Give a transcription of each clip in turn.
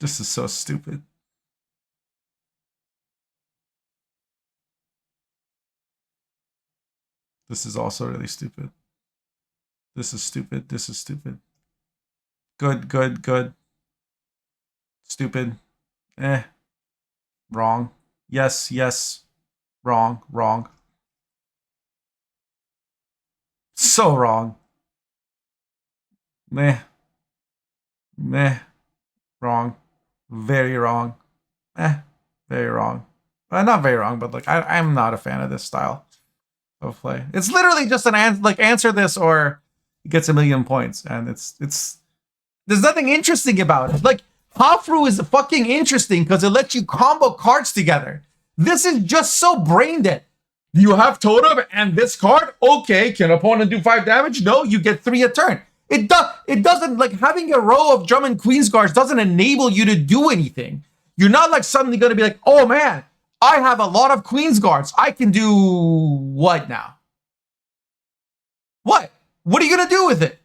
This is so stupid. This is also really stupid. This is stupid. This is stupid. Good, good, good. Stupid. Eh. Wrong. Yes, yes. Wrong, wrong. So wrong. Meh. Meh. Wrong. Very wrong. Eh. Very wrong. Not very wrong, but like I'm not a fan of this style of play. It's literally just an answer this or it gets a million points, and it's there's nothing interesting about it. Like Hofru is fucking interesting because it lets you combo cards together. This is just so brain dead. You have totem and this card. Okay, can opponent do 5 damage? No, you get 3 a turn. It doesn't, like, having a row of Drum and Queen's cards doesn't enable you to do anything. You're not like suddenly going to be like, oh man, I have a lot of Queen's guards. I can do what now? What? What are you going to do with it?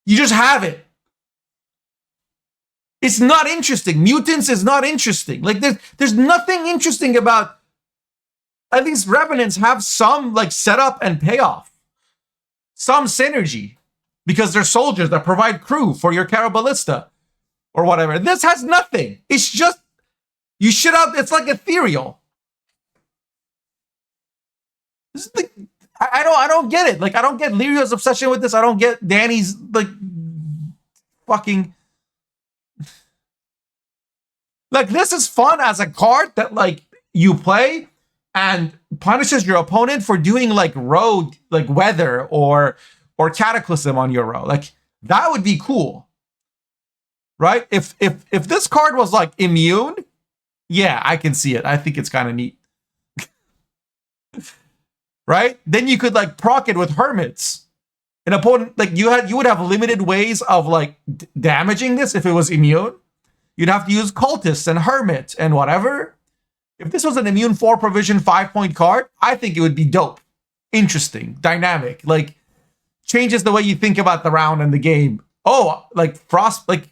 You just have it. It's not interesting. Mutants is not interesting. Like there's nothing interesting about. At least Revenants have some like setup and payoff, some synergy, because they're soldiers that provide crew for your Caraballista or whatever. This has nothing. It's just you shit out. It's like ethereal. This is the, I don't get it. Like I don't get Lirio's obsession with this. I don't get Danny's like fucking. Like this is fun as a card that like you play and punishes your opponent for doing like road, like weather or cataclysm on your row. Like that would be cool, right? If this card was like immune, yeah, I can see it. I think it's kind of neat, right? Then you could like proc it with hermits. An opponent like you would have limited ways of like damaging this if it was immune. You'd have to use cultists and hermit and whatever. If this was an immune 4 provision 5-point card, I think it would be dope, interesting, dynamic, like changes the way you think about the round and the game. Oh, like Frost, like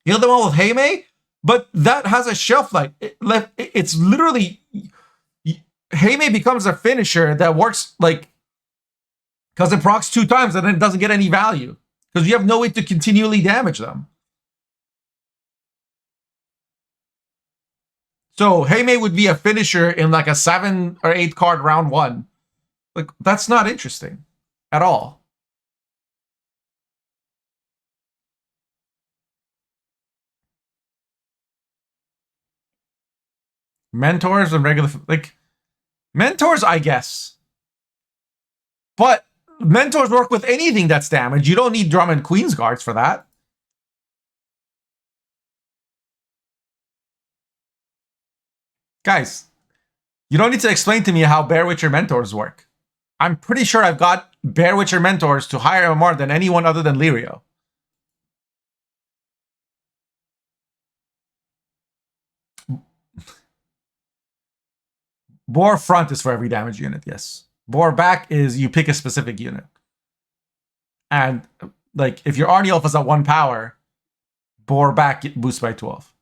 you know the one with Heimei, but that has a shelf life. It's literally Heimei becomes a finisher that works like. Because it procs 2 times and then it doesn't get any value. Because you have no way to continually damage them. So Heimei would be a finisher in like a 7 or 8 card round 1. Like, that's not interesting at all. Mentors and regular, like, mentors, I guess. But mentors work with anything that's damaged. You don't need Drum and Queen's guards for that. Guys, you don't need to explain to me how Bear Witcher mentors work. I'm pretty sure I've got Bear Witcher mentors to higher MMR than anyone other than Lirio. Boar front is for every damage unit, yes. Boar back is you pick a specific unit. And like if your Arnie Elf is at 1 power, Boar back boosts by 12.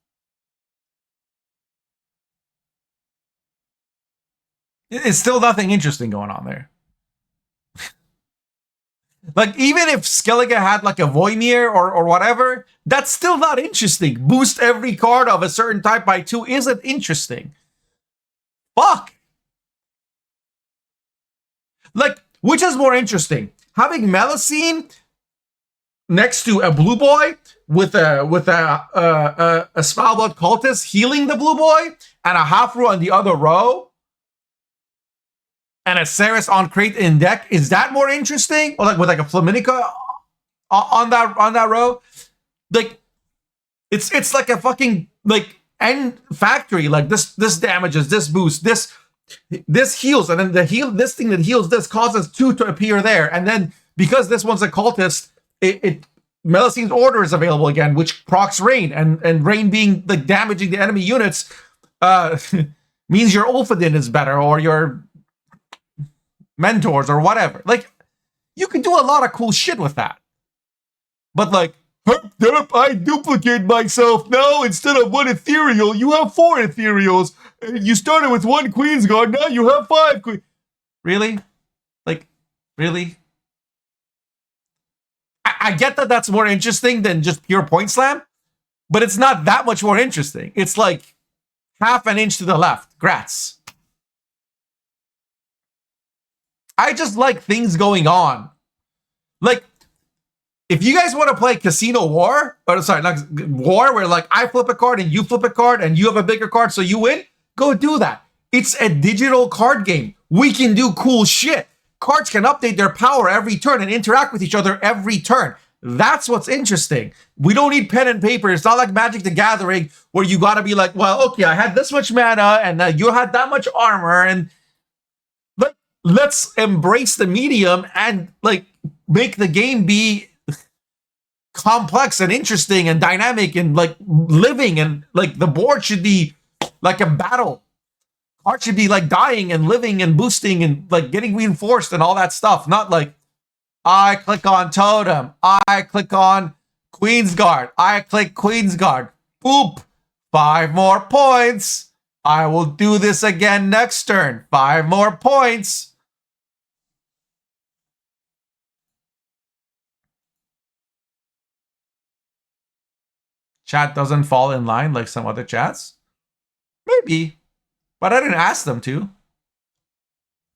It's still nothing interesting going on there. Like even if Skellige had like a Voimir or whatever, that's still not interesting. Boost every card of a certain type by 2 isn't interesting. Fuck. Like, which is more interesting? Having Melusine next to a blue boy with a Spellbound cultist healing the blue boy and a Hofru on the other row and a Ceres on crate in deck, is that more interesting? Or like with like a Flaminica on that row? Like it's like a fucking like end factory. Like this damages, this boosts, this heals, and then this thing that heals this causes 2 to appear there, and then because this one's a cultist, Melusine's Order is available again, which procs Rain, and Rain being like damaging the enemy units means your Ulfadin is better, or your mentors or whatever. Like, you can do a lot of cool shit with that. But like, herp derp, I duplicate myself now. Instead of one ethereal, you have 4 ethereals. You started with 1 Queen's Guard, now you have 5 Queen. Really? Like, really? I get that that's more interesting than just pure point slam, but it's not that much more interesting. It's like half an inch to the left. Grats. I just like things going on. Like, if you guys want to play Casino War, or sorry, not War, where like I flip a card and you flip a card and you have a bigger card so you win, go do that. It's a digital card game. We can do cool shit. Cards can update their power every turn and interact with each other every turn. That's what's interesting. We don't need pen and paper. It's not like Magic the Gathering where you got to be like, well, okay, I had this much mana and you had that much armor, and like, let's embrace the medium and like make the game be complex and interesting and dynamic and like living, and like the board should be like a battle. Cards should be like dying and living and boosting and like getting reinforced and all that stuff. Not like, I click on Totem, I click on Queen's Guard, I click Queen's Guard, boop, 5 more points. I will do this again next turn, 5 more points. Chat doesn't fall in line like some other chats? Maybe, but I didn't ask them to.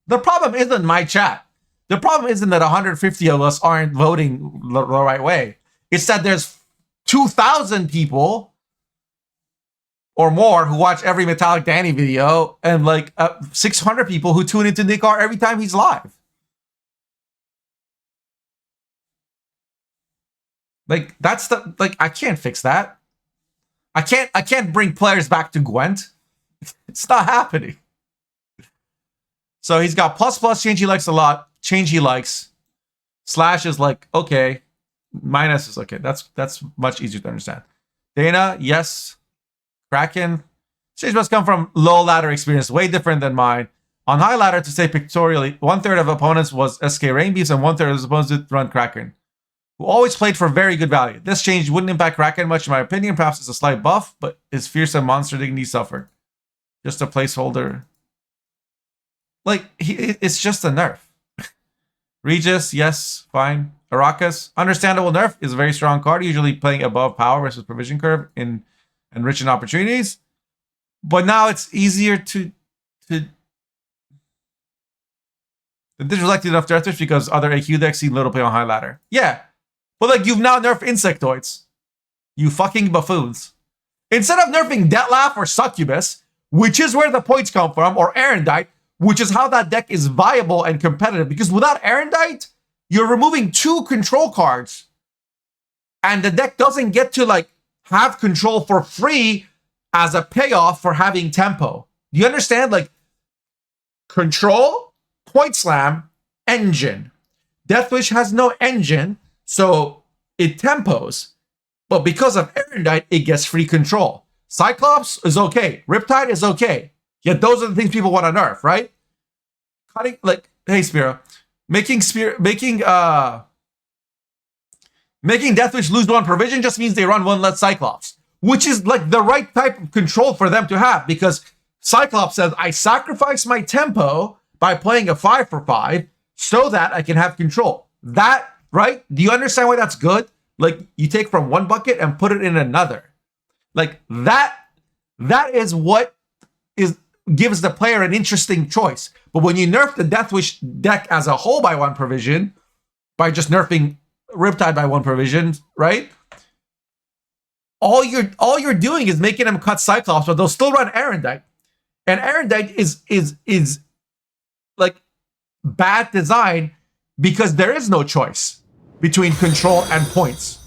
The problem isn't my chat. The problem isn't that 150 of us aren't voting the right way. It's that there's 2,000 people or more who watch every Metallic Danny video, and like 600 people who tune into Nick R every time he's live. Like, that's the, like, I can't fix that. I can't bring players back to Gwent. It's not happening. So he's got plus change he likes a lot. Change he likes. Slash is like, okay. Minus is okay. That's much easier to understand. Dana, yes. Kraken. Change must come from low ladder experience, way different than mine. On high ladder, to say pictorially, 1/3 of opponents was SK Rainbeams and 1/3 of his opponents did run Kraken, who always played for very good value. This change wouldn't impact Kraken much in my opinion. Perhaps it's a slight buff, but his fearsome monster dignity suffered. Just a placeholder. Like, it's just a nerf. Regis, yes, fine. Aracas, understandable nerf, is a very strong card, usually playing above power versus provision curve in enriching opportunities. But now it's easier to this reflected enough Deathwish because other AQ decks see little play on high ladder. Yeah. But like, you've now nerfed Insectoids. You fucking buffoons. Instead of nerfing Deathlaugh or Succubus, which is where the points come from, or Erendite, which is how that deck is viable and competitive. Because without Erendite, you're removing 2 control cards. And the deck doesn't get to like have control for free as a payoff for having tempo. Do you understand? Like, control, point slam, engine. Deathwish has no engine, so it tempos. But because of Erendite, it gets free control. Cyclops is okay. Riptide is okay. Yet those are the things people want to nerf, right? Cutting, like, hey Spiro, making Deathwish lose 1 provision just means they run 1 less Cyclops, which is like the right type of control for them to have, because Cyclops says, I sacrifice my tempo by playing a 5/5 so that I can have control. That, right? Do you understand why that's good? Like, you take from one bucket and put it in another. Like, that is what gives the player an interesting choice. But when you nerf the Deathwish deck as a whole by 1 provision, by just nerfing Riptide by 1 provision, right? All you're doing is making them cut Cyclops, but they'll still run Erendite. And Erendite is like bad design because there is no choice between control and points.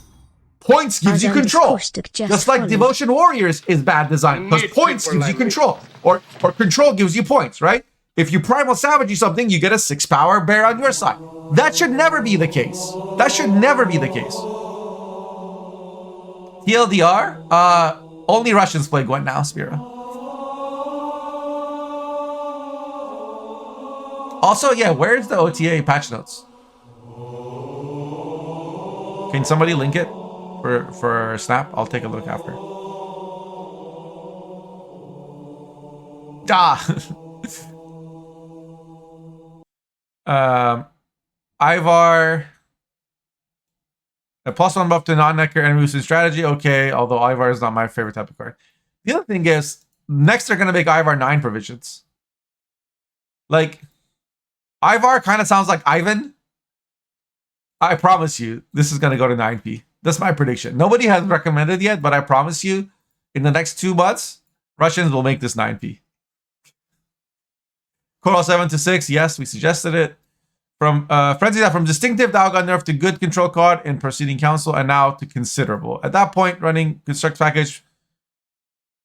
Points gives you control. Just like Devotion Warriors is bad design because points gives you control. Or control gives you points, right? If you Primal Savage something, you get a 6 power bear on your side. That should never be the case. That should never be the case. TLDR, only Russians play Gwent now, Spira. Also, yeah, where's the OTA patch notes? Can somebody link it for Snap? I'll take a look after. Ah! Ivar. A +1 buff to non-necker and boosted strategy. Okay, although Ivar is not my favorite type of card. The other thing is, next they're going to make Ivar 9 provisions. Like, Ivar kind of sounds like Ivan. I promise you, this is going to go to 9p. That's my prediction. Nobody has recommended yet, but I promise you, in the next 2 months, Russians will make this 9p. Coral 7 to 6, yes, we suggested it. From Frenzy, from distinctive, Dow got nerfed to good control card in preceding council, and now to considerable. At that point, running construct package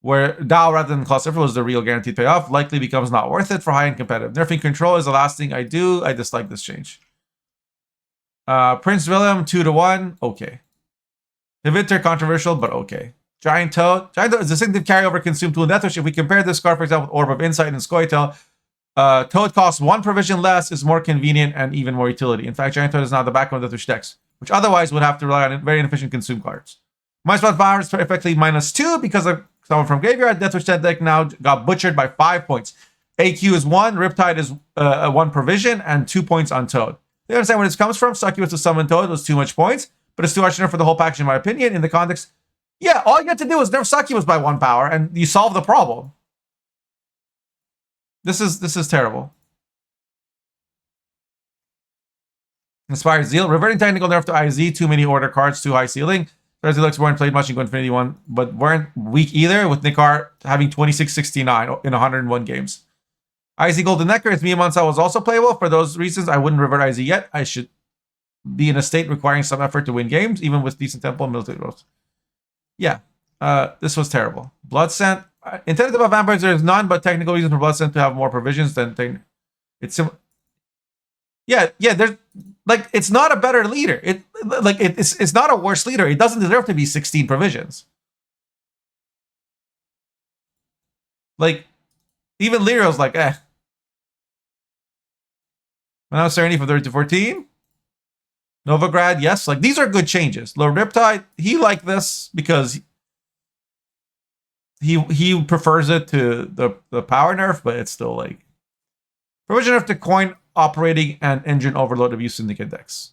where Dow rather than Claw was the real guaranteed payoff likely becomes not worth it for high-end competitive. Nerfing control is the last thing I do. I dislike this change. Prince Willem 2 to 1, okay. Hiviter controversial, but okay. Giant Toad. Giant Toad is a distinctive carryover consumed tool in Deathwish. If we compare this card, for example, with Orb of Insight and Scoia'tael, Toad costs 1 provision less, is more convenient, and even more utility. In fact, Giant Toad is now the backbone of Deathwish decks, which otherwise would have to rely on very inefficient consume cards. -1 power is effectively -2 because of someone from Graveyard. Deathwish deck now got butchered by 5 points. AQ is 1, Riptide is 1 provision, and 2 points on Toad. You understand where this comes from? Succubus to summon Toad was too much points, but it's too much enough for the whole package, in my opinion. In the context, yeah, all you have to do is nerf Succubus by 1 power, and you solve the problem. This is terrible. Inspired Zeal. Reverting technical nerf to IZ. Too many order cards, too high ceiling. Zealux weren't played much in Gwent Infinity 1, but weren't weak either, with Nikar having 2669 in 101 games. IZ Golden Necker, its Mia Mansell was also playable. For those reasons, I wouldn't revert IZ yet. I should be in a state requiring some effort to win games, even with decent tempo and military roles. Yeah, this was terrible. Blood Scent. Intended about vampires, there is none but technical reasons for Blood Scent to have more provisions than it's yeah, there's like it's not a better leader. It's not a worse leader. It doesn't deserve to be 16 provisions. Like even Lero's like Now Serenity from 30 to 14. Novigrad, yes, like these are good changes. Lord Riptide, he liked this because he prefers it to the power nerf, but it's still like provision nerf to coin operating and engine overload of use syndicate decks.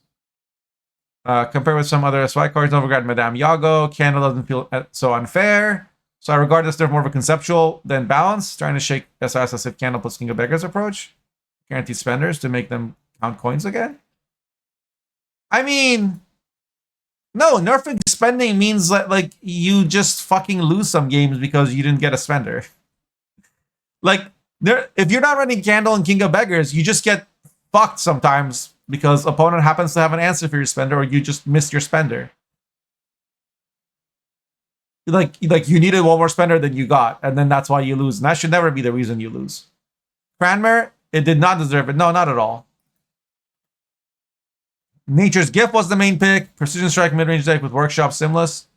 Compared with some other SY cards, Novigrad, Madame Yago, Candle doesn't feel so unfair. So I regard this nerf more of a conceptual than balance, trying to shake SIS as if Candle plus King of Beggars approach. Guarantee spenders to make them count coins again. I mean, no, nerfing spending means that like you just fucking lose some games because you didn't get a spender. Like if you're not running Candle and King of Beggars, you just get fucked sometimes because opponent happens to have an answer for your spender, or you just missed your spender. Like you needed one more spender than you got, and then that's why you lose. And that should never be the reason you lose. Cranmer, it did not deserve it. No, not at all. Nature's Gift was the main pick. Precision Strike mid-range deck with Workshop Simless.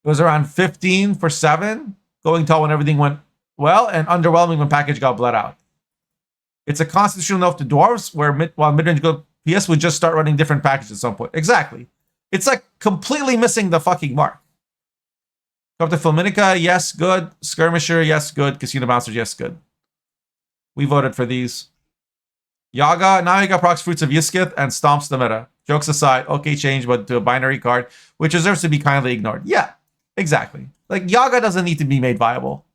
It was around 15 for 7. Going tall when everything went well, and underwhelming when package got bled out. It's a constitutional nerf to dwarves, where while mid-range go PS would just start running different packages at some point. Exactly. It's like completely missing the fucking mark. Come to Fulminica, yes, good. Skirmisher, yes, good. Casino Bouncers, yes, good. We voted for these. Yaga, now you got procs Fruits of Yiskith and stomps the meta. Jokes aside, okay change, but to a binary card, which deserves to be kindly ignored. Yeah, exactly. Like, Yaga doesn't need to be made viable.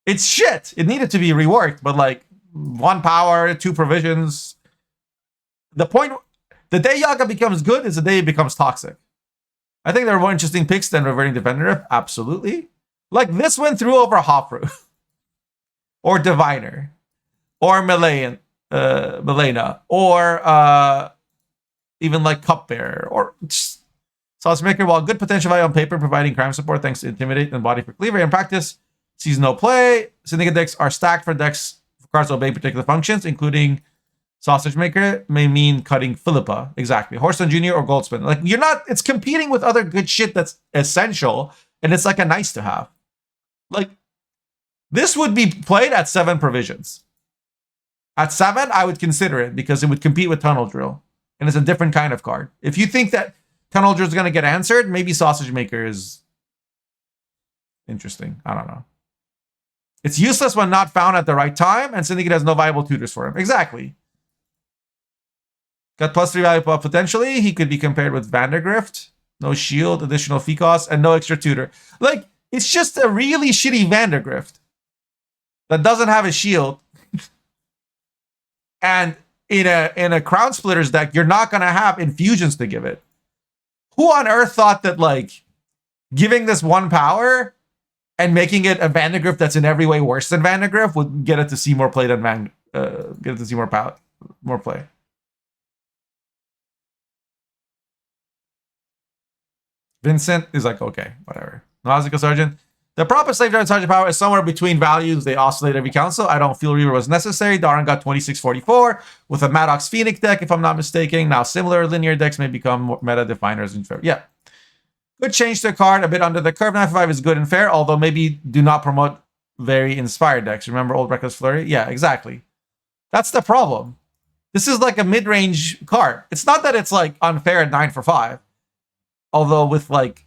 It's shit. It needed to be reworked, but like, 1 power, 2 provisions. The day Yaga becomes good is the day it becomes toxic. I think there are more interesting picks than reverting Defender Rip. Absolutely. Like, this went through over Hopru. Or Diviner. Or Milena. Or even like Cupbearer. Or Sauce Maker, while good potential value on paper, providing crime support thanks to Intimidate and Body for Cleaver. In practice, sees no play. Syndicate decks are stacked for decks for cards that obey particular functions, including Sausage Maker may mean cutting Philippa. Exactly. Horstone Jr. or Goldspin. Like, you're not, it's competing with other good shit that's essential, and it's like a nice to have. Like, this would be played at 7 provisions. At 7, I would consider it because it would compete with Tunnel Drill. And it's a different kind of card. If you think that Tunnel Drill is going to get answered, maybe Sausage Maker is interesting. I don't know. It's useless when not found at the right time, and Syndicate has no viable tutors for him. Exactly. Got +3 value potentially. He could be compared with Vandergrift. No shield, additional fee costs, and no extra tutor. Like, it's just a really shitty Vandergrift that doesn't have a shield. And in a Crown Splitters deck, you're not going to have infusions to give it. Who on earth thought that, like, giving this 1 power and making it a Vandergrift that's in every way worse than Vandergrift would get it to see more play than get it to see more play? Vincent is like, okay, whatever. Nausicaa Sergeant. The proper slave drive Sergeant power is somewhere between values. They oscillate every council. I don't feel Reaver was necessary. Darren got 2644 with a Maddox Phoenix deck, if I'm not mistaken. Now, similar linear decks may become meta definers in fair. Yeah. Good change to a card, a bit under the curve. 955 is good and fair, although maybe do not promote very inspired decks. Remember Old Reckless Flurry? Yeah, exactly. That's the problem. This is like a mid-range card. It's not that it's like unfair at 9 for 5. Although with like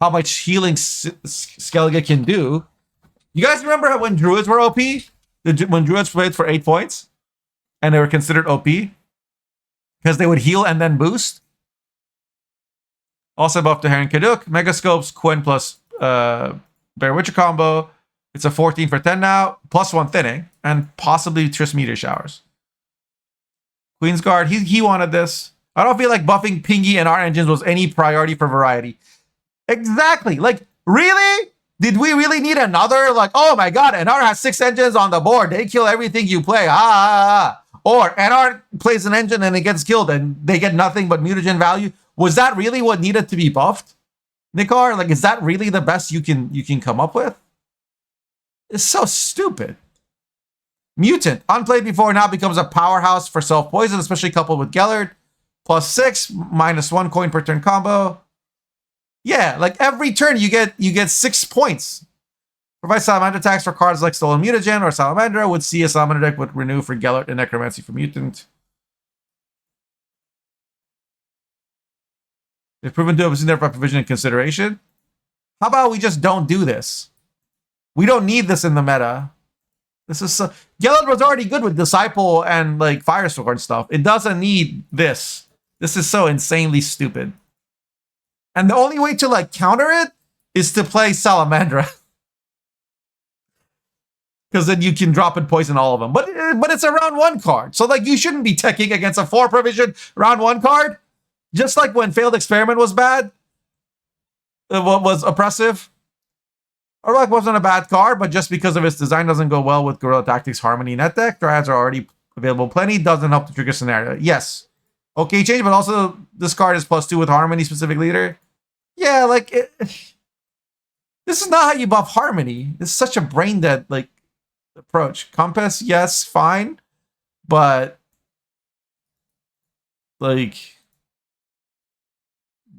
how much healing Skellige can do. You guys remember when Druids were OP? When Druids played for 8 points? And they were considered OP? Because they would heal and then boost? Also buff to Heron Kaduk. Megascopes, Quinn plus Bear Witcher combo. It's a 14 for 10 now. +1 thinning. And possibly Triss Meteor Showers. Queensguard, he wanted this. I don't feel like buffing Pingy and our engines was any priority for variety. Exactly. Like, really? Did we really need another? Like, oh my god, NR has 6 engines on the board. They kill everything you play. Or NR plays an engine and it gets killed and they get nothing but mutagen value. Was that really what needed to be buffed? Nikar, like, is that really the best you can come up with? It's so stupid. Mutant, unplayed before, now becomes a powerhouse for self-poison, especially coupled with Gellert. +6, -1 coin per turn combo. Yeah, like every turn you get 6 points. Provide Salamander attacks for cards like Stolen Mutagen or Salamandra. Would see a Salamander deck with Renew for Gellert and Necromancy for Mutant. If proven to have seen their provision in consideration. How about we just don't do this? We don't need this in the meta. This is so... Gellert was already good with Disciple and like Firesword stuff. It doesn't need this. This is so insanely stupid. And the only way to like counter it is to play Salamandra. Because then you can drop and poison all of them. But it's a round 1 card. So like you shouldn't be teching against a 4 provision round 1 card. Just like when Failed Experiment was bad. What was oppressive. Orlok wasn't a bad card, but just because of its design doesn't go well with Guerrilla Tactics Harmony net deck. Dryads are already available plenty. Doesn't help the trigger scenario. Yes. Okay, change, but also this card is +2 with Harmony specific leader. Yeah, like this is not how you buff Harmony. It's such a brain dead like approach. Compass, yes, fine, but like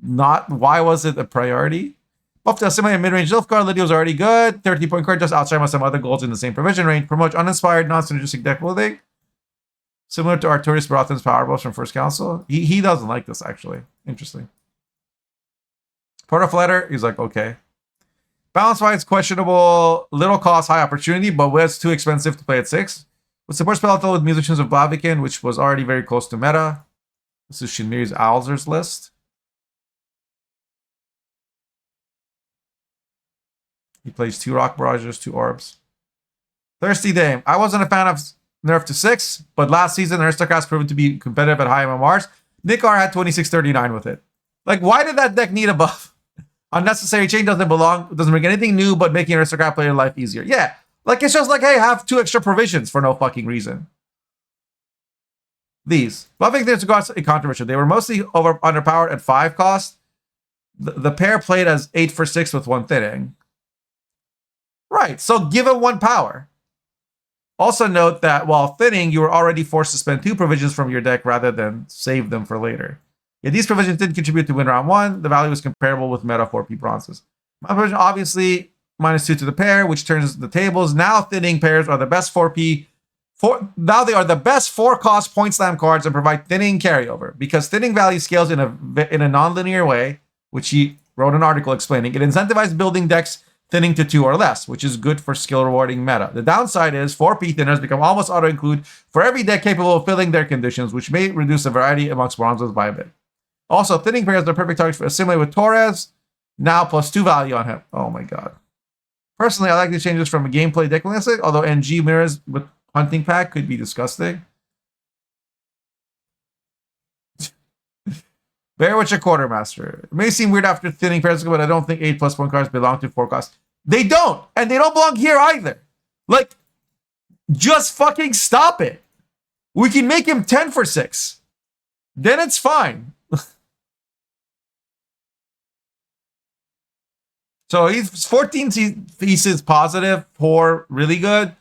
not. Why was it a priority? Buff to assimilate a mid-range elf card. Lydia was already good. 30-point card just outside some other goals in the same provision range. Promote uninspired, non-synergistic deck building. Similar to Artorias Baratheon's power buffs from First Council. He doesn't like this, actually. Interesting. Port of Letter, he's like, okay. Balance Fight's questionable. Little cost, high opportunity, but it's too expensive to play at 6. With support spell with Musicians of Blaviken, which was already very close to meta. This is Shinmiri's Owlzer's list. He plays 2 Rock Barrages, 2 Orbs. Thirsty Dame. I wasn't a fan of nerf to 6, but last season Aristocrats proven to be competitive at high MMRs. Nikar had 2639 with it. Like, why did that deck need a buff? Unnecessary change doesn't bring anything new, but making Aristocrat player life easier. Yeah, like it's just like, hey, have 2 extra provisions for no fucking reason. These buffing things got controversial. They were mostly underpowered at 5 cost. The pair played as 8 for 6 with 1 thinning. Right, so give him 1 power. Also note that while thinning, you were already forced to spend 2 provisions from your deck rather than save them for later. Yeah, these provisions didn't contribute to win round 1. The value was comparable with meta 4P bronzes. My provision obviously -2 to the pair, which turns the tables. Now thinning pairs are the best 4P Now they are the best 4-cost point slam cards and provide thinning carryover. Because thinning value scales in a non-linear way, which he wrote an article explaining, it incentivizes building decks thinning to 2 or less, which is good for skill rewarding meta. The downside is 4P thinners become almost auto-include for every deck capable of filling their conditions, which may reduce the variety amongst bronzes by a bit. Also, thinning pairs are perfect targets for assimilate with Torres, now +2 value on him. Oh my god. Personally, I like the changes from a gameplay deck list, although NG mirrors with Hunting Pack could be disgusting. Bear Witcher Quartermaster. It may seem weird after thinning pairs, but I don't think 8+ point cards belong to 4 costs. They don't! And they don't belong here either. Like, just fucking stop it. We can make him 10 for 6. Then it's fine. So he's 14 pieces positive, 4 really good,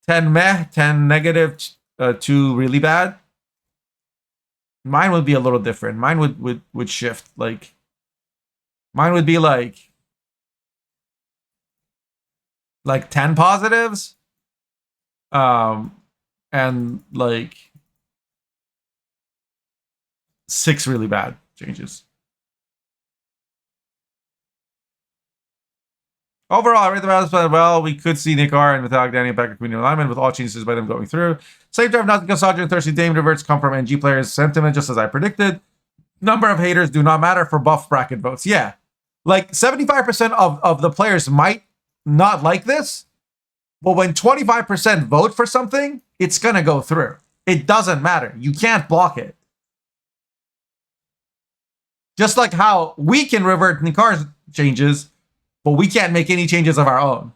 10 meh, 10 negative, 2 really bad. Mine would be a little different. Mine would shift. Like, mine would be like 10 positives, and like 6 really bad changes. Overall, I rate the balance played well. We could see Nikar and Metallic Danny back at community alignment with all changes by them going through. Same time, not the Cassandra and Thirsty Dame reverts come from NG players' sentiment, just as I predicted. Number of haters do not matter for buff bracket votes. Yeah. Like 75% of the players might not like this, but when 25% vote for something, it's going to go through. It doesn't matter. You can't block it. Just like how we can revert Nikar's changes, but we can't make any changes of our own.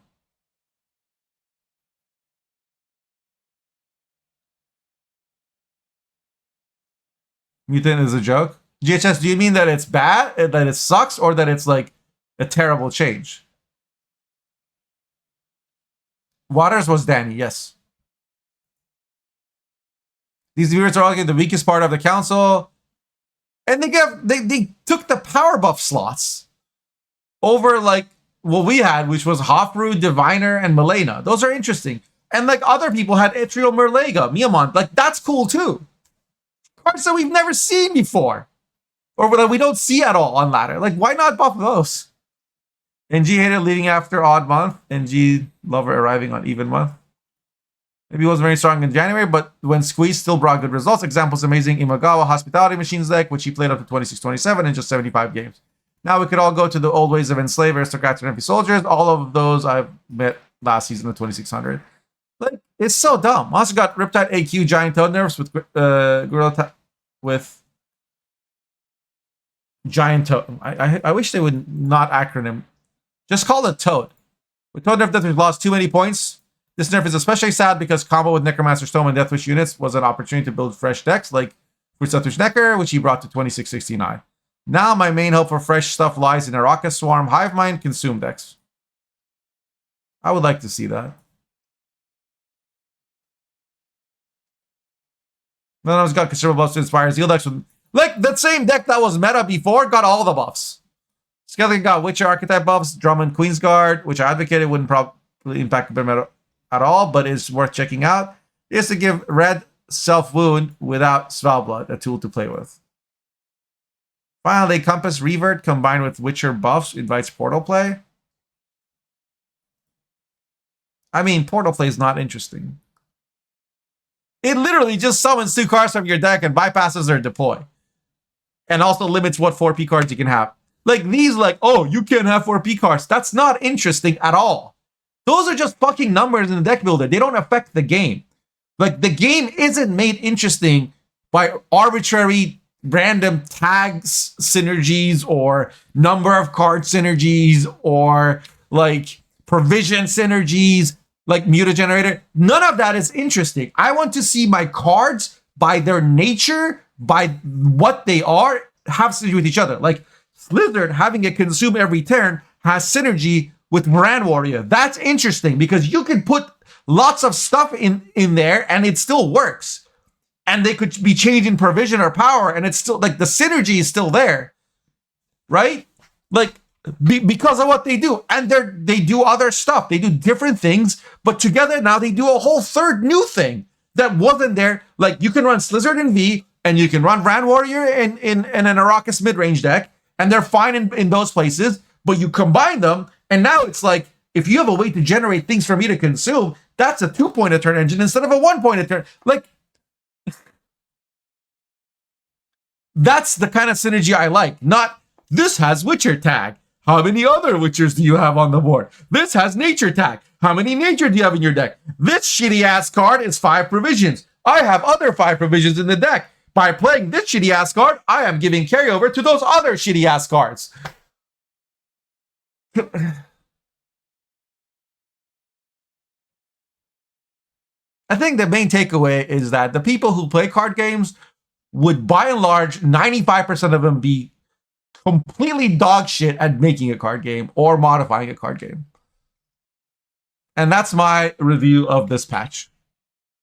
Mutant is a joke. GHS, do you mean that it's bad, that it sucks, or that it's like a terrible change? Waters was Danny, yes. These viewers are all the weakest part of the council. And they took the power buff slots over like what we had, which was Hofru, Diviner, and Milena. Those are interesting. And like other people had Etriel, Merlega, Miamon. Like that's cool too. Cards that we've never seen before. Or that we don't see at all on ladder. Like why not buff those? NG hater leading after odd month. NG lover arriving on even month. Maybe he wasn't very strong in January, but when squeezed, still brought good results. Examples amazing Imagawa Hospitality Machines deck, which he played up to 26-27 in just 75 games. Now we could all go to the old ways of enslave aristocrats and empty soldiers. All of those I've met last season of 2600. Like, it's so dumb. Also got Riptide AQ Giant Toad nerfs with Gorilla with Giant Toad. I wish they would not acronym. Just call it Toad. With Toad nerf, we've lost too many points. This nerf is especially sad because combo with Necromancer Stone and Deathwish units was an opportunity to build fresh decks like Fruitsathwish Necker, which he brought to 2669. Now my main hope for fresh stuff lies in Araka Swarm, Hive Mind, Consume decks. I would like to see that. Then I was got considerable buffs to inspire Zeal decks with like that same deck that was meta before got all the buffs. Skeleton got Witcher archetype buffs, Drummond Queensguard, which I advocated wouldn't probably impact the meta at all, but is worth checking out. Is to give red self-wound without Svalblood, a tool to play with. Finally, Compass Revert combined with Witcher buffs invites Portal play. I mean, Portal play is not interesting. It literally just summons 2 cards from your deck and bypasses their deploy. And also limits what 4P cards you can have. Like these, like, oh, you can't have 4P cards. That's not interesting at all. Those are just fucking numbers in the deck builder. They don't affect the game. Like, the game isn't made interesting by arbitrary random tags synergies or number of card synergies or like provision synergies like mutagenerator. None of that is interesting. I want to see my cards by their nature, by what they are, have synergy with each other. Like Slizzard having it consume every turn has synergy with Moran Warrior. That's interesting because you can put lots of stuff in there and it still works. And they could be changing provision or power and it's still like the synergy is still there. Right? Like because of what they do. And they do other stuff. They do different things, but together now they do a whole third new thing that wasn't there. Like you can run Slizzard in V, and you can run Ran Warrior in an Arrakis mid-range deck, and they're fine in those places, but you combine them, and now it's like, if you have a way to generate things for me to consume, that's a 2-point a turn engine instead of a 1-point a turn. Like, that's the kind of synergy I like. Not, this has Witcher tag. How many other Witchers do you have on the board? This has nature tag. How many nature do you have in your deck? This shitty ass card is 5 provisions. I have other 5 provisions in the deck. By playing this shitty ass card, I am giving carryover to those other shitty ass cards. I think the main takeaway is that the people who play card games would, by and large, 95% of them be completely dog shit at making a card game or modifying a card game. And that's my review of this patch.